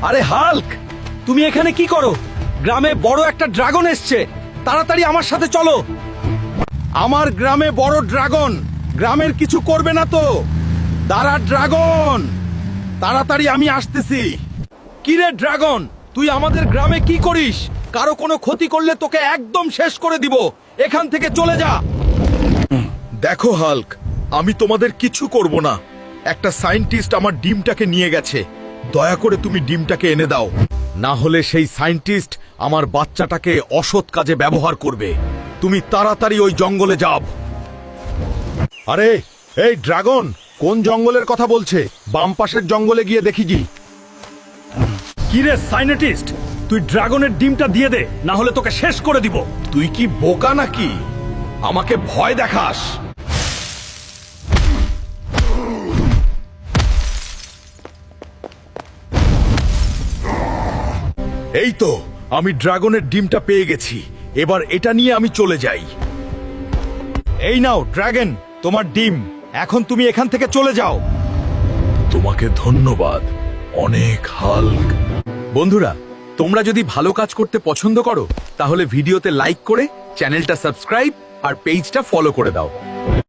আরে হাল্ক, তুমি এখানে কি করো? গ্রামে বড় একটা ড্রাগন এসছে, তাড়াতাড়ি আমার সাথে চলো। আমার গ্রামে বড় ড্রাগন, গ্রামের কিছু করবে না তো? দাঁড়া ড্রাগন, তাড়াতাড়ি আমি আসতেছি। কিরে ড্রাগন, তুই আমাদের গ্রামে কি করিস? কারো কোনো ক্ষতি করলে তোকে একদম শেষ করে দিব। এখান থেকে চলে যা। দেখো হাল্ক, আমি তোমাদের কিছু করব না। একটা সায়েন্টিস্ট আমার ডিমটাকে নিয়ে গেছে, দয়া করে তুমি ডিমটাকে এনে দাও, না হলে সেই সায়েন্টিস্ট আমার বাচ্চাটাকে অসৎ কাজে ব্যবহার করবে। তুমি তাড়াতাড়ি ওই জঙ্গলে যাও। আরে এই ড্রাগন কোন জঙ্গলের কথা বলছে? বাম পাশের জঙ্গলে গিয়ে দেখি কি। কিরে সায়েন্টিস্ট, তুই ড্রাগনের ডিমটা দিয়ে দে, না হলে তোকে শেষ করে দিব। তুই কি বোকা নাকি? আমাকে ভয় দেখাস? এই তো, আমি ড্রাগনের ডিমটা পেয়ে গেছি। এবার এটা নিয়ে আমি চলে যাই। এই নাও ড্রাগন, তোমার ডিম। এখন তুমি এখান থেকে চলে যাও। তোমাকে ধন্যবাদ অনেক হাল্ক। বন্ধুরা, তোমরা যদি ভালো কাজ করতে পছন্দ করো তাহলে ভিডিওতে লাইক করে চ্যানেলটা সাবস্ক্রাইব আর পেজটা ফলো করে দাও।